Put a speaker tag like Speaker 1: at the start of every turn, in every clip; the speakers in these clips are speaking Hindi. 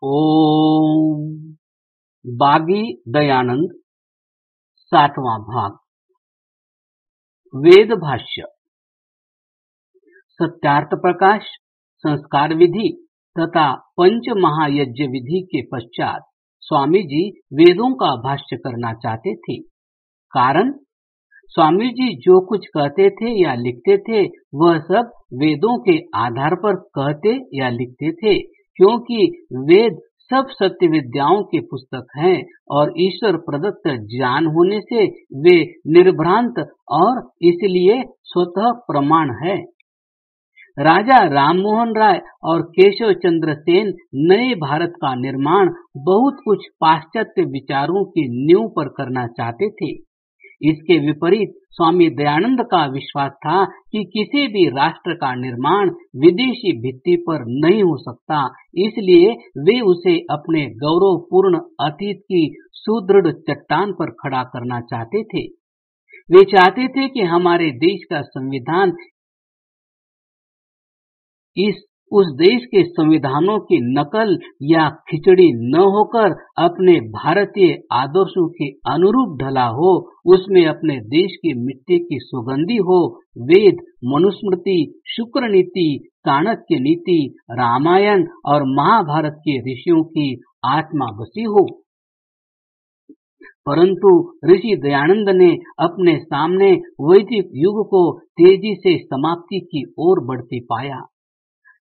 Speaker 1: ओम बागी दयानंद 60वां भाग। वेद भाष्य। सत्यार्थ प्रकाश, संस्कार विधि तथा पंच महायज्ञ विधि के पश्चात स्वामी जी वेदों का भाष्य करना चाहते थे। कारण, स्वामी जी जो कुछ कहते थे या लिखते थे वह सब वेदों के आधार पर कहते या लिखते थे, क्योंकि वेद सब सत्य विद्याओं के पुस्तक हैं और ईश्वर प्रदत्त ज्ञान होने से वे निर्भ्रांत और इसलिए स्वतः प्रमाण है। राजा राममोहन राय और केशव चंद्र सेन नए भारत का निर्माण बहुत कुछ पाश्चात्य विचारों की नींव पर करना चाहते थे। इसके विपरीत स्वामी दयानंद का विश्वास था कि किसी भी राष्ट्र का निर्माण विदेशी भित्ति पर नहीं हो सकता, इसलिए वे उसे अपने गौरवपूर्ण अतीत की सुदृढ़ चट्टान पर खड़ा करना चाहते थे। वे चाहते थे कि हमारे देश का संविधान उस देश के संविधानों की नकल या खिचड़ी न होकर अपने भारतीय आदर्शों के अनुरूप ढला हो, उसमें अपने देश की मिट्टी की सुगंधी हो। वेद, मनुस्मृति, शुक्र नीति, चाणक्य नीति, रामायण और महाभारत के ऋषियों की आत्मा बसी हो। परंतु ऋषि दयानंद ने अपने सामने वैदिक युग को तेजी से समाप्ति की ओर बढ़ते पाया।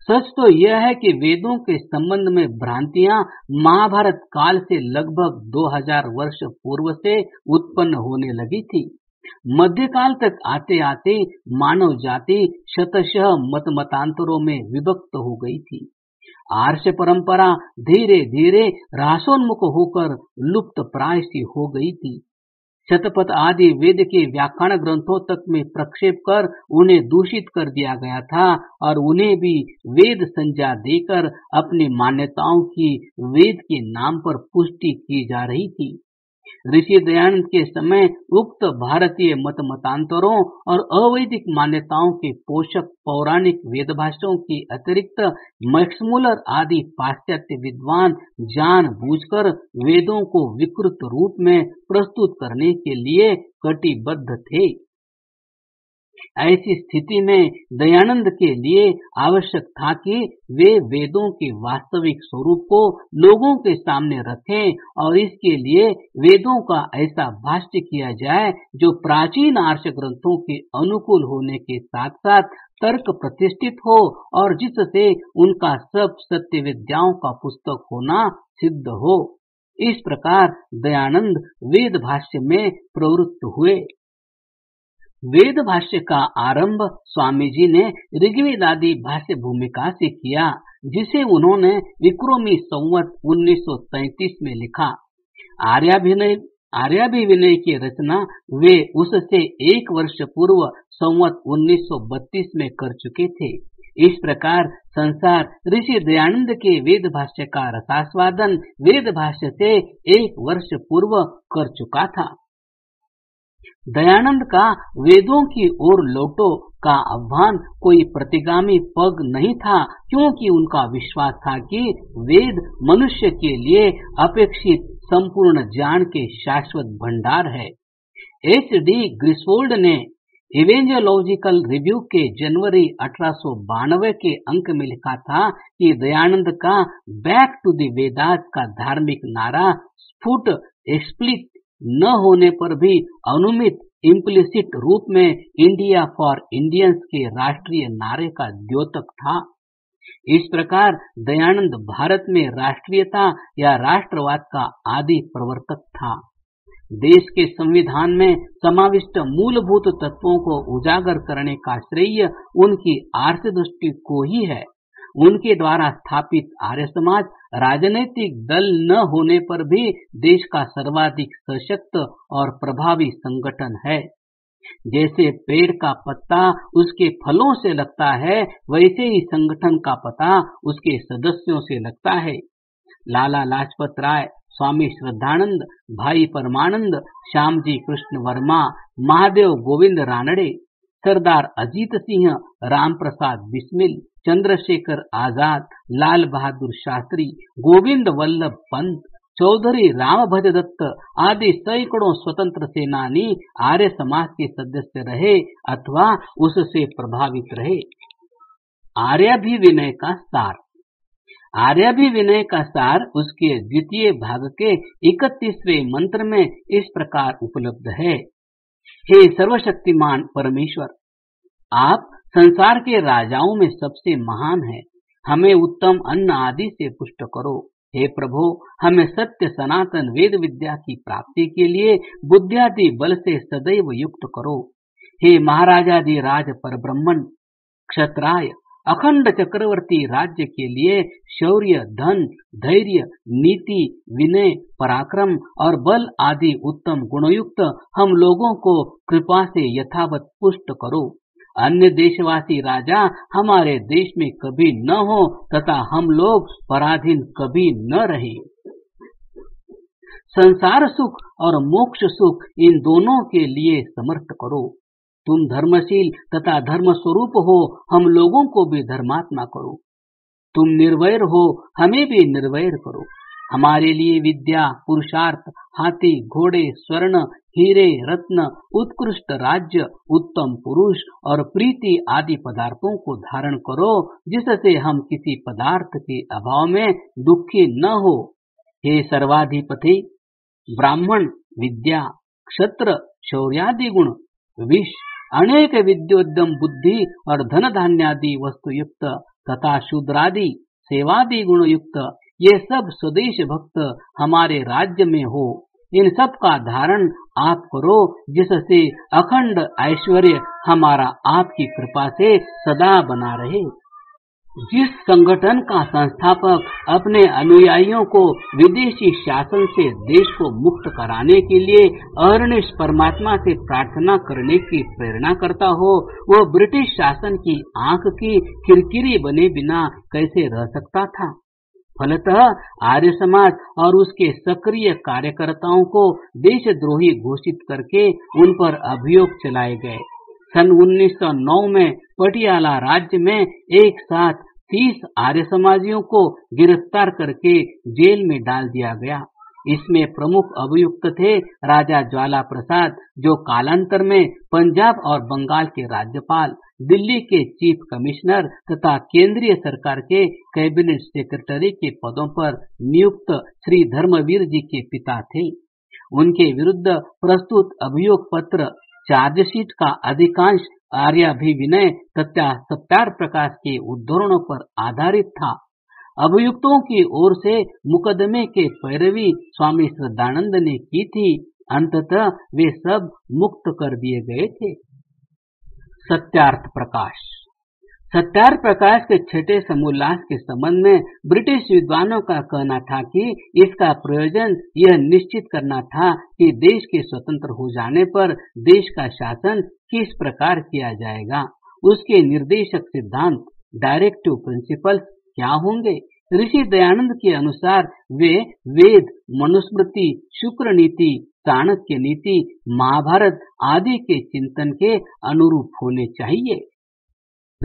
Speaker 1: सच तो यह है कि वेदों के संबंध में भ्रांतियां महाभारत काल से लगभग 2000 वर्ष पूर्व से उत्पन्न होने लगी थी। मध्यकाल तक आते आते मानव जाति शतशः मतांतरों में विभक्त हो गई थी। आर्ष परंपरा धीरे धीरे ह्रासोन्मुख होकर लुप्त प्राय सी हो गई थी। शतपथ आदि वेद के व्याकरण ग्रंथों तक में प्रक्षेप कर उन्हें दूषित कर दिया गया था और उन्हें भी वेद संज्ञा देकर अपनी मान्यताओं की वेद के नाम पर पुष्टि की जा रही थी। ऋषि दयानंद के समय उक्त भारतीय मतांतरों और अवैदिक मान्यताओं के पोषक पौराणिक वेदभाष्यों के अतिरिक्त मैक्स मुलर आदि पाश्चात्य विद्वान जानबूझकर वेदों को विकृत रूप में प्रस्तुत करने के लिए कटिबद्ध थे। ऐसी स्थिति में दयानंद के लिए आवश्यक था कि वे वेदों के वास्तविक स्वरूप को लोगों के सामने रखें और इसके लिए वेदों का ऐसा भाष्य किया जाए जो प्राचीन आर्ष ग्रंथों के अनुकूल होने के साथ साथ तर्क प्रतिष्ठित हो और जिससे उनका सब सत्य विद्याओं का पुस्तक होना सिद्ध हो। इस प्रकार दयानंद वेद भाष्य में प्रवृत्त हुए। वेद भाष्य का आरंभ स्वामी जी ने ऋग्वेद आदि भाष्य भूमिका से किया, जिसे उन्होंने विक्रमी संवत 1933 में लिखा। आर्याभिविनय की रचना वे उससे 1 वर्ष पूर्व संवत 1932 में कर चुके थे। इस प्रकार संसार ऋषि दयानंद के वेद भाष्य का रसास्वादन वेद भाष्य से 1 वर्ष पूर्व कर चुका था। दयानंद का वेदों की ओर लौटो का आह्वान कोई प्रतिगामी पग नहीं था, क्योंकि उनका विश्वास था कि वेद मनुष्य के लिए अपेक्षित संपूर्ण ज्ञान के शाश्वत भंडार है। H.D. ग्रिसवोल्ड ने इवेंजेलॉजिकल रिव्यू के जनवरी 1892 के अंक में लिखा था कि दयानंद का बैक टू द वेदास का धार्मिक नारा स्फुट एक्सप्लिसिट न होने पर भी अनुमित इम्प्लिसिट रूप में इंडिया फॉर इंडियंस के राष्ट्रीय नारे का द्योतक था। इस प्रकार दयानंद भारत में राष्ट्रीयता या राष्ट्रवाद का आदि प्रवर्तक था। देश के संविधान में समाविष्ट मूलभूत तत्वों को उजागर करने का श्रेय उनकी आर्ष दृष्टि को ही है। उनके द्वारा स्थापित आर्य समाज राजनीतिक दल न होने पर भी देश का सर्वाधिक सशक्त और प्रभावी संगठन है। जैसे पेड़ का पत्ता उसके फलों से लगता है, वैसे ही संगठन का पता उसके सदस्यों से लगता है। लाला लाजपत राय, स्वामी श्रद्धानंद, भाई परमानंद, श्यामजी कृष्ण वर्मा, महादेव गोविंद रानड़े, सरदार अजीत सिंह, राम प्रसाद बिस्मिल, चंद्रशेखर आजाद, लाल बहादुर शास्त्री, गोविंद वल्लभ पंत, चौधरी रामभज दत्त आदि सैकड़ों स्वतंत्र सेनानी आर्य समाज के सदस्य रहे अथवा उससे प्रभावित रहे। आर्याभिविनय का सार। आर्याभिविनय का सार उसके द्वितीय भाग के 31वें मंत्र में इस प्रकार उपलब्ध है। हे सर्वशक्तिमान परमेश्वर, आप संसार के राजाओं में सबसे महान हैं। हमें उत्तम अन्न आदि से पुष्ट करो। हे प्रभु, हमें सत्य सनातन वेद विद्या की प्राप्ति के लिए बुद्धियादि बल से सदैव युक्त करो। हे महाराजादि राज परब्रह्मण, क्षत्राय अखंड चक्रवर्ती राज्य के लिए शौर्य, धन, धैर्य, नीति, विनय, पराक्रम और बल आदि उत्तम गुणयुक्त हम लोगों को कृपा से यथावत पुष्ट करो। अन्य देशवासी राजा हमारे देश में कभी न हो तथा हम लोग पराधीन कभी न रहे। संसार सुख और मोक्ष सुख इन दोनों के लिए समर्थ करो। तुम धर्मशील तथा धर्म स्वरूप हो, हम लोगों को भी धर्मात्मा करो। तुम निर्वैर हो, हमें भी निर्वैर करो। हमारे लिए विद्या, पुरुषार्थ, हाथी, घोड़े, स्वर्ण, हीरे, रत्न, उत्कृष्ट राज्य, उत्तम पुरुष और प्रीति आदि पदार्थों को धारण करो, जिससे हम किसी पदार्थ के अभाव में दुखी न हो। हे सर्वाधिपति, ब्राह्मण, विद्या, क्षत्र, शौर्यादि गुण, विष, अनेक विद्योद्यम बुद्धि और धन धान्यादि वस्तु युक्त तथा शूद्रादि सेवादि गुण युक्त ये सब स्वदेश भक्त हमारे राज्य में हो। इन सब का धारण आप करो, जिससे अखंड ऐश्वर्य हमारा आपकी कृपा से सदा बना रहे। जिस संगठन का संस्थापक अपने अनुयायियों को विदेशी शासन से देश को मुक्त कराने के लिए अहर्निश परमात्मा से प्रार्थना करने की प्रेरणा करता हो, वह ब्रिटिश शासन की आंख की किरकिरी बने बिना कैसे रह सकता था। फलतः आर्य समाज और उसके सक्रिय कार्यकर्ताओं को देशद्रोही घोषित करके उन पर अभियोग चलाए गए। सन 1909 में पटियाला राज्य में एक साथ 30 आर्य समाजियों को गिरफ्तार करके जेल में डाल दिया गया। इसमें प्रमुख अभियुक्त थे राजा ज्वाला प्रसाद, जो कालांतर में पंजाब और बंगाल के राज्यपाल, दिल्ली के चीफ कमिश्नर तथा केंद्रीय सरकार के कैबिनेट सेक्रेटरी के पदों पर नियुक्त श्री धर्मवीर जी के पिता थे। उनके विरुद्ध प्रस्तुत अभियोग पत्र चार्जशीट का अधिकांश आर्याभिविनय तथा सत्यार्थ प्रकाश के उद्धरणों पर आधारित था। अभियुक्तों की ओर से मुकदमे के पैरवी स्वामी श्रद्धानंद ने की थी। अंततः वे सब मुक्त कर दिए गए थे। सत्यार्थ प्रकाश। सत्यार्थ प्रकाश के छठे समोल्लास के संबंध में ब्रिटिश विद्वानों का कहना था कि इसका प्रयोजन यह निश्चित करना था कि देश के स्वतंत्र हो जाने पर देश का शासन किस प्रकार किया जाएगा। उसके निर्देशक सिद्धांत, डायरेक्टिव प्रिंसिपल्स क्या होंगे। ऋषि दयानंद के अनुसार वे वेद, मनुस्मृति, शुक्र नीति, चाणक्य नीति, महाभारत आदि के चिंतन के अनुरूप होने चाहिए।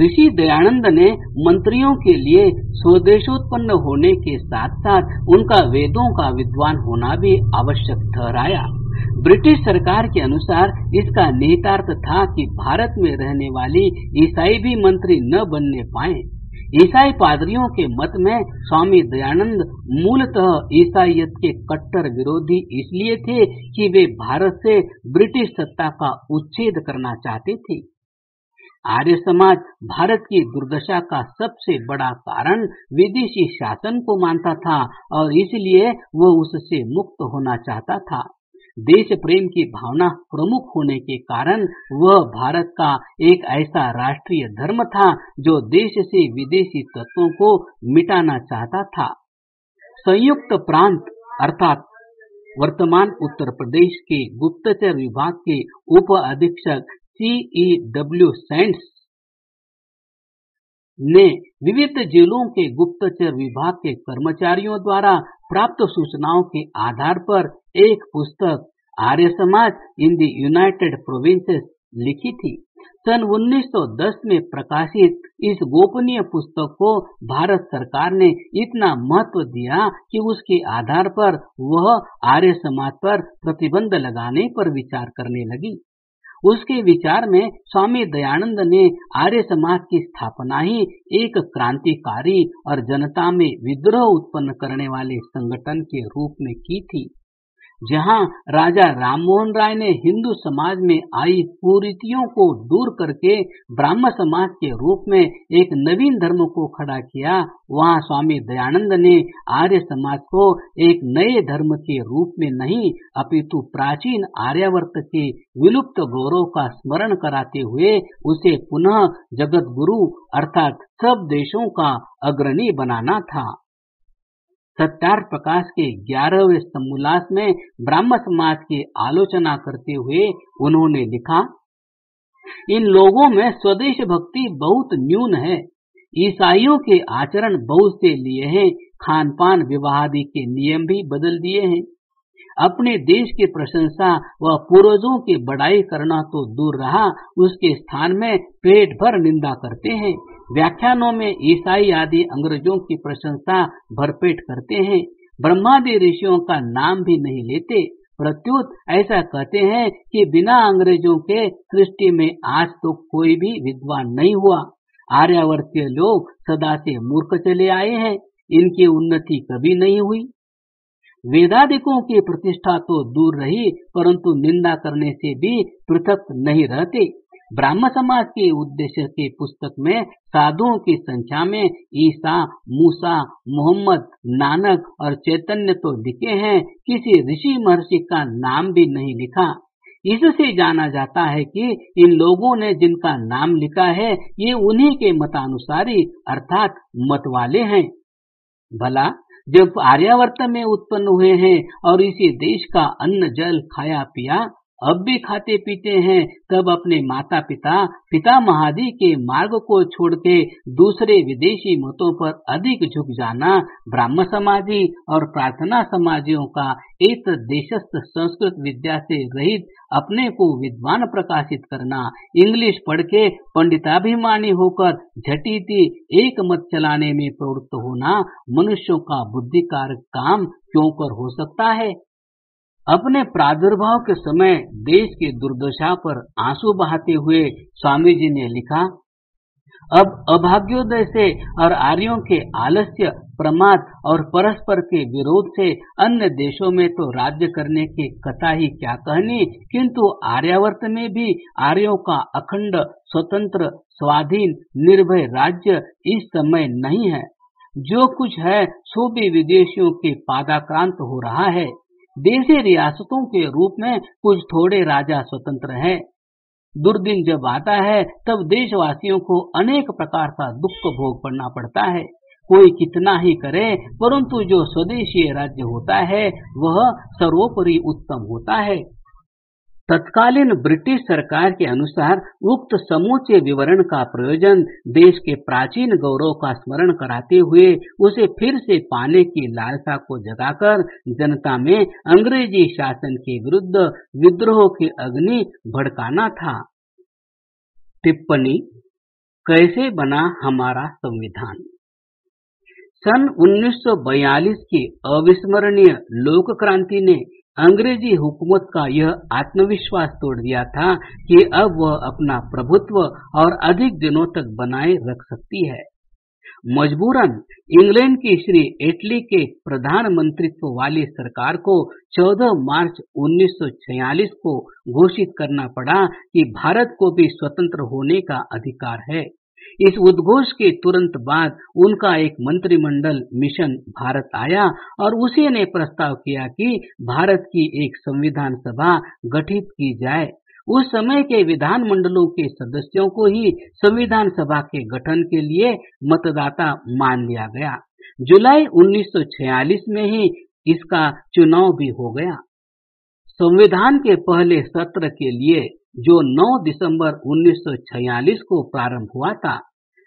Speaker 1: ऋषि दयानंद ने मंत्रियों के लिए स्वदेशोत्पन्न होने के साथ साथ उनका वेदों का विद्वान होना भी आवश्यक ठहराया। ब्रिटिश सरकार के अनुसार इसका निहितार्थ था कि भारत में रहने वाली ईसाई भी मंत्री न बनने पाए। ईसाई पादरियों के मत में स्वामी दयानंद मूलतः ईसाईयत के कट्टर विरोधी इसलिए थे कि वे भारत से ब्रिटिश सत्ता का उच्छेद करना चाहते थे। आर्य समाज भारत की दुर्दशा का सबसे बड़ा कारण विदेशी शासन को मानता था और इसलिए वह उससे मुक्त होना चाहता था। देश प्रेम की भावना प्रमुख होने के कारण वह भारत का एक ऐसा राष्ट्रीय धर्म था जो देश से विदेशी तत्वों को मिटाना चाहता था। संयुक्त प्रांत अर्थात वर्तमान उत्तर प्रदेश के गुप्तचर विभाग के उप अधीक्षक C.E.W. सेंट्स ने विविध जेलों के गुप्तचर विभाग के कर्मचारियों द्वारा प्राप्त सूचनाओं के आधार पर एक पुस्तक Arya Samaj in the United provinces लिखी थी। सन 1910 में प्रकाशित इस गोपनीय पुस्तक को भारत सरकार ने इतना महत्व दिया कि उसके आधार पर वह आर्य समाज पर प्रतिबंध लगाने पर विचार करने लगी। उसके विचार में स्वामी दयानंद ने आर्य समाज की स्थापना ही एक क्रांतिकारी और जनता में विद्रोह उत्पन्न करने वाले संगठन के रूप में की थी। जहां राजा राममोहन राय ने हिंदू समाज में आई कुरीतियों को दूर करके ब्राह्म समाज के रूप में एक नवीन धर्म को खड़ा किया, वहां स्वामी दयानंद ने आर्य समाज को एक नए धर्म के रूप में नहीं अपितु प्राचीन आर्यावर्त के विलुप्त गौरव का स्मरण कराते हुए उसे पुनः जगत गुरु अर्थात सब देशों का अग्रणी बनाना था। सत्यार्थ प्रकाश के 11वें स्तंभोल्लास में ब्राह्म समाज की आलोचना करते हुए उन्होंने लिखा, इन लोगों में स्वदेश भक्ति बहुत न्यून है। ईसाइयों के आचरण बहुत से लिए हैं, खान पान विवाह आदि के नियम भी बदल दिए हैं। अपने देश की प्रशंसा व पूर्वजों की बड़ाई करना तो दूर रहा, उसके स्थान में पेट भर निंदा करते हैं। व्याख्यानों में ईसाई आदि अंग्रेजों की प्रशंसा भरपेट करते हैं। ब्रह्मादि ऋषियों का नाम भी नहीं लेते। प्रत्युत ऐसा कहते हैं कि बिना अंग्रेजों के सृष्टि में आज तो कोई भी विद्वान नहीं हुआ। आर्यावर्तीय लोग सदा से मूर्ख चले आए हैं, इनकी उन्नति कभी नहीं हुई। वेदादिकों की प्रतिष्ठा तो दूर रही, परंतु निंदा करने से भी पृथक नहीं रहते। ब्राह्म समाज के उद्देश्य के पुस्तक में साधुओं की संख्या में ईसा, मूसा, मोहम्मद, नानक और चैतन्य तो लिखे हैं, किसी ऋषि महर्षि का नाम भी नहीं लिखा। इससे जाना जाता है कि इन लोगों ने जिनका नाम लिखा है ये उन्हीं के मतानुसारी अर्थात मत वाले हैं। भला जब आर्यावर्त में उत्पन्न हुए हैं और इसी देश का अन्न जल खाया पिया अब भी खाते पीते हैं, तब अपने माता पिता पितामहादि के मार्ग को छोड़ के दूसरे विदेशी मतों पर अधिक झुक जाना, ब्राह्म समाजी और प्रार्थना समाजियों का एक देशस्थ संस्कृत विद्या से रहित अपने को विद्वान प्रकाशित करना, इंग्लिश पढ़ के पंडिताभिमानी होकर झटीती एक मत चलाने में प्रवृत्त होना मनुष्यों का बुद्धिकारक काम क्यों कर हो सकता है। अपने प्रादुर्भाव के समय देश की दुर्दशा पर आंसू बहाते हुए स्वामी जी ने लिखा, अब अभाग्योदय से और आर्यों के आलस्य, प्रमाद और परस्पर के विरोध से अन्य देशों में तो राज्य करने की कथा ही क्या कहनी, किंतु आर्यावर्त में भी आर्यों का अखंड स्वतंत्र स्वाधीन निर्भय राज्य इस समय नहीं है। जो कुछ है सो भी विदेशियों के पादाक्रांत हो रहा है। देशी रियासतों के रूप में कुछ थोड़े राजा स्वतंत्र हैं। दुर्दिन जब आता है तब देशवासियों को अनेक प्रकार का दुख भोग करना पड़ता है। कोई कितना ही करे, परंतु जो स्वदेशी राज्य होता है वह सर्वोपरि उत्तम होता है। तत्कालीन ब्रिटिश सरकार के अनुसार उक्त समूचे विवरण का प्रयोजन देश के प्राचीन गौरव का स्मरण कराते हुए उसे फिर से पाने की लालसा को जगाकर जनता में अंग्रेजी शासन के विरुद्ध विद्रोह की अग्नि भड़काना था। टिप्पणी, कैसे बना हमारा संविधान। सन 1942 की अविस्मरणीय लोक क्रांति ने अंग्रेजी हुकूमत का यह आत्मविश्वास तोड़ दिया था कि अब वह अपना प्रभुत्व और अधिक दिनों तक बनाए रख सकती है। मजबूरन इंग्लैंड की श्री एटली के प्रधानमंत्रित्व वाली सरकार को 14 मार्च 1946 को घोषित करना पड़ा कि भारत को भी स्वतंत्र होने का अधिकार है। इस उद्घोष के तुरंत बाद उनका एक मंत्रिमंडल मिशन भारत आया और उसी ने प्रस्ताव किया कि भारत की एक संविधान सभा गठित की जाए। उस समय के विधान मंडलों के सदस्यों को ही संविधान सभा के गठन के लिए मतदाता मान लिया गया। जुलाई 1946 में ही इसका चुनाव भी हो गया। संविधान के पहले सत्र के लिए जो 9 दिसंबर 1946 को प्रारंभ हुआ था,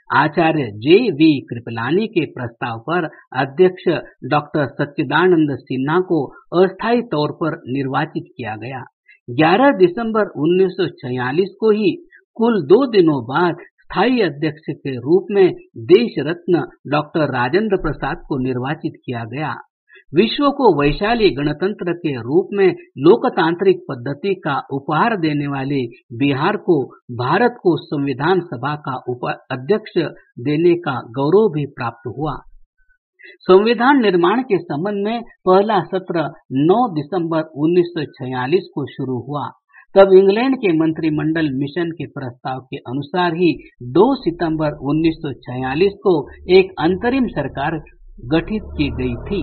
Speaker 1: आचार्य जे.वी. कृपलानी के प्रस्ताव पर अध्यक्ष डॉक्टर सच्चिदानंद सिन्हा को अस्थायी तौर पर निर्वाचित किया गया। 11 दिसंबर 1946 को ही कुल 2 दिनों बाद स्थायी अध्यक्ष के रूप में देश रत्न डॉक्टर राजेंद्र प्रसाद को निर्वाचित किया गया। विश्व को वैशाली गणतंत्र के रूप में लोकतांत्रिक पद्धति का उपहार देने वाले बिहार को भारत को संविधान सभा का अध्यक्ष देने का गौरव भी प्राप्त हुआ। संविधान निर्माण के संबंध में पहला सत्र 9 दिसंबर 1946 को शुरू हुआ। तब इंग्लैंड के मंत्रिमंडल मिशन के प्रस्ताव के अनुसार ही 2 सितंबर 1946 को एक अंतरिम सरकार गठित की गई थी।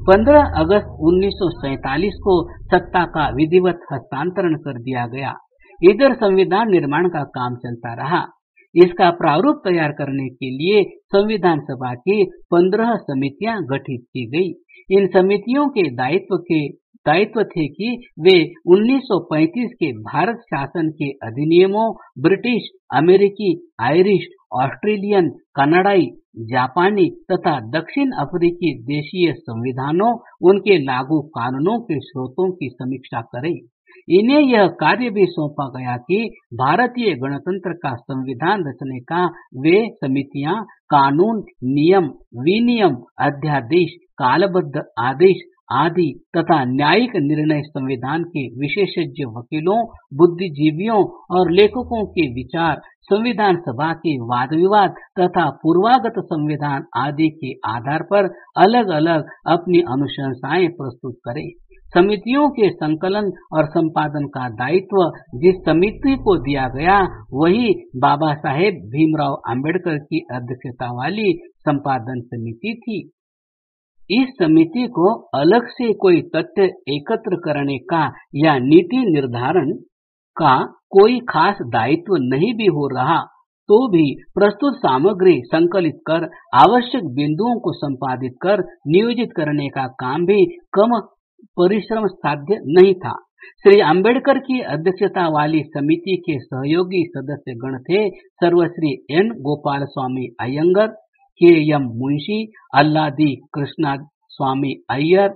Speaker 1: 15 अगस्त 1947 को सत्ता का विधिवत हस्तांतरण कर दिया गया। इधर संविधान निर्माण का काम चलता रहा। इसका प्रारूप तैयार करने के लिए संविधान सभा की 15 समितियां गठित की गई। इन समितियों के दायित्व थे कि वे 1935 के भारत शासन के अधिनियमों, ब्रिटिश, अमेरिकी, आयरिश, ऑस्ट्रेलियन, कनाडाई, जापानी तथा दक्षिण अफ्रीकी देशीय संविधानों, उनके लागू कानूनों के स्रोतों की समीक्षा करें। इन्हें यह कार्य भी सौंपा गया कि भारतीय गणतंत्र का संविधान रचने का वे समितियां कानून, नियम, विनियम, अध्यादेश, कालबद्ध आदेश आदि तथा न्यायिक निर्णय संविधान के विशेषज्ञ वकीलों, बुद्धिजीवियों और लेखकों के विचार, संविधान सभा के वाद विवाद तथा पूर्वागत संविधान आदि के आधार पर अलग अलग अपनी अनुशंसाएं प्रस्तुत करें। समितियों के संकलन और संपादन का दायित्व जिस समिति को दिया गया वही बाबा साहेब भीमराव अंबेडकर की अध्यक्षता वाली संपादन समिति थी। इस समिति को अलग से कोई तथ्य एकत्र करने का या नीति निर्धारण का कोई खास दायित्व नहीं भी हो रहा तो भी प्रस्तुत सामग्री संकलित कर आवश्यक बिंदुओं को संपादित कर नियोजित करने का काम भी कम परिश्रम साध्य नहीं था। श्री अंबेडकर की अध्यक्षता वाली समिति के सहयोगी सदस्य गण थे सर्वश्री N Gopalaswami Ayyangar, K M Munshi, Alladi Krishnaswami Iyer,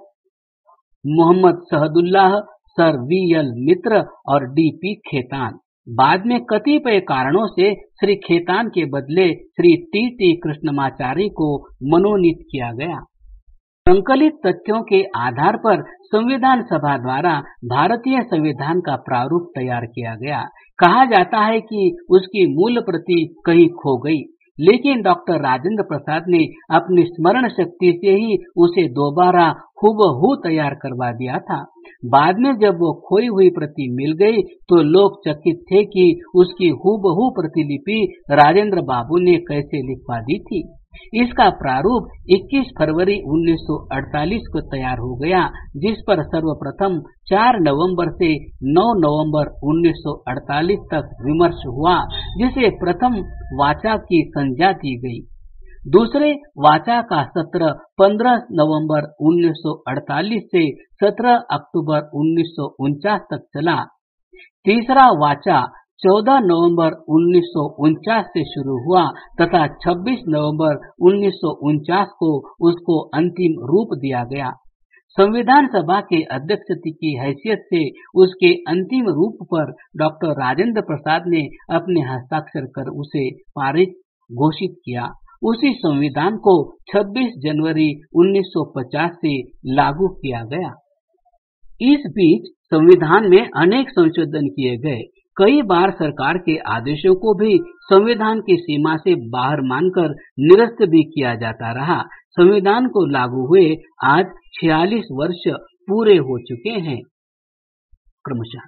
Speaker 1: Mohammad Saadullah, sir V L Mitra और डी पी खेतान। बाद में कतिपय कारणों से श्री खेतान के बदले श्री टी टी कृष्णमाचारी को मनोनीत किया गया। संकलित तथ्यों के आधार पर संविधान सभा द्वारा भारतीय संविधान का प्रारूप तैयार किया गया। कहा जाता है कि उसकी मूल प्रति कहीं खो गई, लेकिन डॉक्टर राजेंद्र प्रसाद ने अपनी स्मरण शक्ति से ही उसे दोबारा हूबहू तैयार करवा दिया था। बाद में जब वो खोई हुई प्रति मिल गई तो लोग चकित थे कि उसकी हूबहू प्रतिलिपि राजेंद्र बाबू ने कैसे लिखवा दी थी। इसका प्रारूप 21 फरवरी 1948 को तैयार हो गया, जिस पर सर्वप्रथम 4 नवंबर से 9 नवंबर 1948 तक विमर्श हुआ, जिसे प्रथम वाचा की संज्ञा दी गई। दूसरे वाचा का सत्र 15 नवंबर 1948 से 17 अक्टूबर 1949 तक चला। तीसरा वाचा 14 नवंबर 1949 से शुरू हुआ तथा 26 नवंबर 1949 को उसको अंतिम रूप दिया गया। संविधान सभा के अध्यक्ष की हैसियत से उसके अंतिम रूप पर डॉक्टर राजेंद्र प्रसाद ने अपने हस्ताक्षर कर उसे पारित घोषित किया। उसी संविधान को 26 जनवरी 1950 से लागू किया गया। इस बीच संविधान में अनेक संशोधन किए गए। कई बार सरकार के आदेशों को भी संविधान की सीमा से बाहर मानकर निरस्त भी किया जाता रहा। संविधान को लागू हुए आज 46 वर्ष पूरे हो चुके हैं क्रमशः।